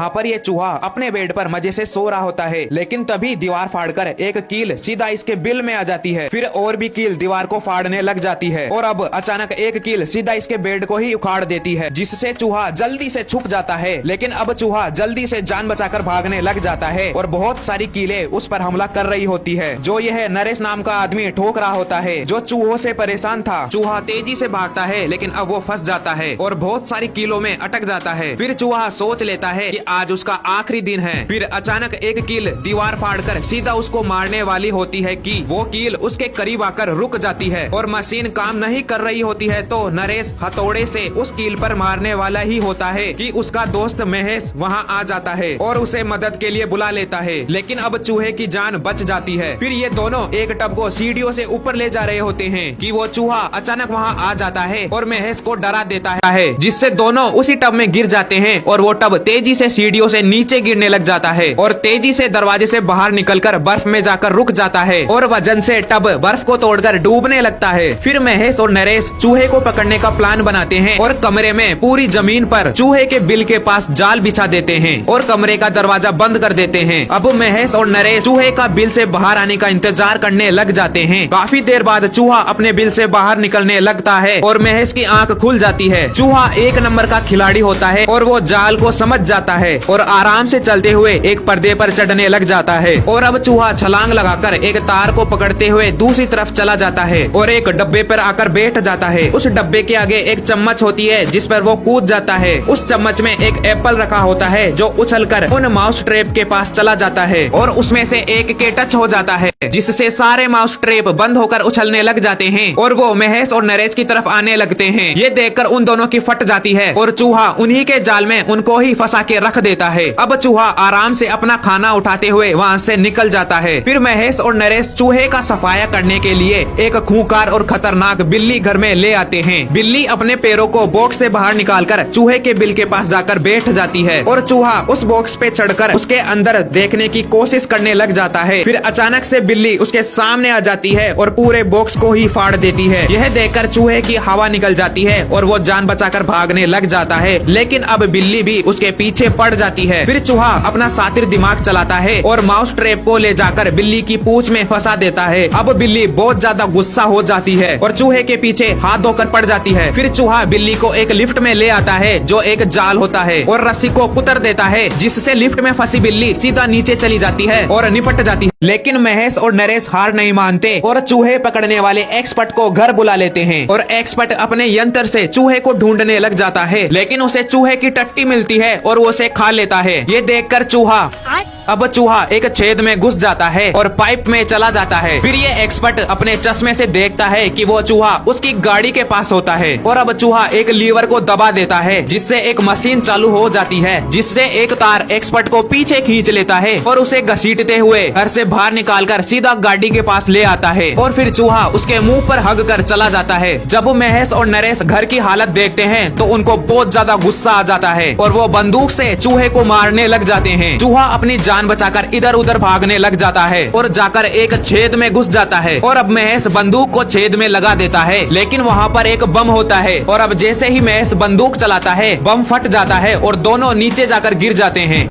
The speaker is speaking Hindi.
यहाँ पर ये चूहा अपने बेड पर मजे से सो रहा होता है, लेकिन तभी दीवार फाड़कर एक कील सीधा इसके बिल में आ जाती है। फिर और भी कील दीवार को फाड़ने लग जाती है और अब अचानक एक कील सीधा इसके बेड को ही उखाड़ देती है, जिससे चूहा जल्दी से छुप जाता है। लेकिन अब चूहा जल्दी से जान बचाकर भागने लग जाता है और बहुत सारी कीलें उस पर हमला कर रही होती है, जो यह नरेश नाम का आदमी ठोक रहा होता है, जो चूहों से परेशान था। चूहा तेजी से भागता है, लेकिन अब वो फंस जाता है और बहुत सारी कीलों में अटक जाता है। फिर चूहा सोच लेता है कि आज उसका आखिरी दिन है। फिर अचानक एक कील दीवार फाड़कर सीधा उसको मारने वाली होती है कि वो कील उसके करीब आकर रुक जाती है और मशीन काम नहीं कर रही होती है। तो नरेश हथौड़े से उस कील पर मारने वाला ही होता है कि उसका दोस्त महेश वहाँ आ जाता है और उसे मदद के लिए बुला लेता है, लेकिन अब चूहे की जान बच जाती है। फिर ये दोनों एक टब को सीढ़ियों से ऊपर ले जा रहे होते हैं कि वो चूहा अचानक वहाँ आ जाता है और महेश को डरा देता है, जिससे दोनों उसी टब में गिर जाते हैं और वो टब तेजी से सीढ़ियों से नीचे गिरने लग जाता है और तेजी से दरवाजे से बाहर निकलकर बर्फ में जाकर रुक जाता है और वजन से टब बर्फ को तोड़कर डूबने लगता है। फिर महेश और नरेश चूहे को पकड़ने का प्लान बनाते हैं और कमरे में पूरी जमीन पर चूहे के बिल के पास जाल बिछा देते हैं और कमरे का दरवाजा बंद कर देते हैं। अब महेश और नरेश चूहे का बिल से बाहर आने का इंतजार करने लग जाते हैं। काफी देर बाद चूहा अपने बिल से बाहर निकलने लगता है और महेश की आंख खुल जाती है। चूहा एक नंबर का खिलाड़ी होता है और वो जाल को समझ जाता है और आराम से चलते हुए एक पर्दे पर चढ़ने लग जाता है और अब चूहा छलांग लगाकर एक तार को पकड़ते हुए दूसरी तरफ चला जाता है और एक डब्बे पर आकर बैठ जाता है। उस डब्बे के आगे एक चम्मच होती है जिस पर वो कूद जाता है। उस चम्मच में एक एप्पल रखा होता है जो उछलकर उन माउस ट्रैप के पास चला जाता है और उसमें से एक के टच हो जाता है, जिससे सारे माउस ट्रैप बंद होकर उछलने लग जाते हैं और वो महेश और नरेश की तरफ आने लगते हैं। ये देखकर उन दोनों की फट जाती है और चूहा उन्हीं के जाल में उनको ही फंसा के रख देता है। अब चूहा आराम से अपना खाना उठाते हुए वहाँ से निकल जाता है। फिर महेश और नरेश चूहे का सफाया करने के लिए एक खूंखार और खतरनाक बिल्ली घर में ले आते हैं। बिल्ली अपने पैरों को बॉक्स से बाहर निकालकर चूहे के बिल के पास जाकर बैठ जाती है और चूहा उस बॉक्स पे चढ़कर उसके अंदर देखने की कोशिश करने लग जाता है। फिर अचानक से बिल्ली उसके सामने आ जाती है और पूरे बॉक्स को ही फाड़ देती है। यह देखकर चूहे की हवा निकल जाती है और वो जान बचाकर भागने लग जाता है, लेकिन अब बिल्ली भी उसके पीछे पड़ जाती है। फिर चूहा अपना शातिर दिमाग चलाता है और माउस ट्रैप को ले जाकर बिल्ली की पूंछ में फंसा देता है। अब बिल्ली बहुत ज्यादा गुस्सा हो जाती है और चूहे के पीछे हाथ धोकर पड़ जाती है। फिर चूहा बिल्ली को एक लिफ्ट में ले आता है जो एक जाल होता है और रस्सी को कुतर देता है, जिससे लिफ्ट में फंसी बिल्ली सीधा नीचे चली जाती है और निपट जाती है। लेकिन महेश और नरेश हार नहीं मानते और चूहे पकड़ने वाले एक्सपर्ट को घर बुला लेते हैं और एक्सपर्ट अपने यंत्र से चूहे को ढूंढने लग जाता है, लेकिन उसे चूहे की टट्टी मिलती है और वो उसे खा लेता है। ये देखकर अब चूहा एक छेद में घुस जाता है और पाइप में चला जाता है। फिर ये एक्सपर्ट अपने चश्मे से देखता है कि वो चूहा उसकी गाड़ी के पास होता है और अब चूहा एक लीवर को दबा देता है, जिससे एक मशीन चालू हो जाती है, जिससे एक तार एक्सपर्ट को पीछे खींच लेता है और उसे घसीटते हुए घर से बाहर निकालकर सीधा गाड़ी के पास ले आता है और फिर चूहा उसके मुंह पर हग कर चला जाता है। जब महेश और नरेश घर की हालत देखते हैं तो उनको बहुत ज्यादा गुस्सा आ जाता है और वो बंदूक से चूहे को मारने लग जाते हैं। चूहा अपनी जान बचाकर इधर उधर भागने लग जाता है और जाकर एक छेद में घुस जाता है और अब महेश बंदूक को छेद में लगा देता है, लेकिन वहाँ पर एक बम होता है और अब जैसे ही महेश बंदूक चलाता है बम फट जाता है और दोनों नीचे जाकर गिर जाते हैं।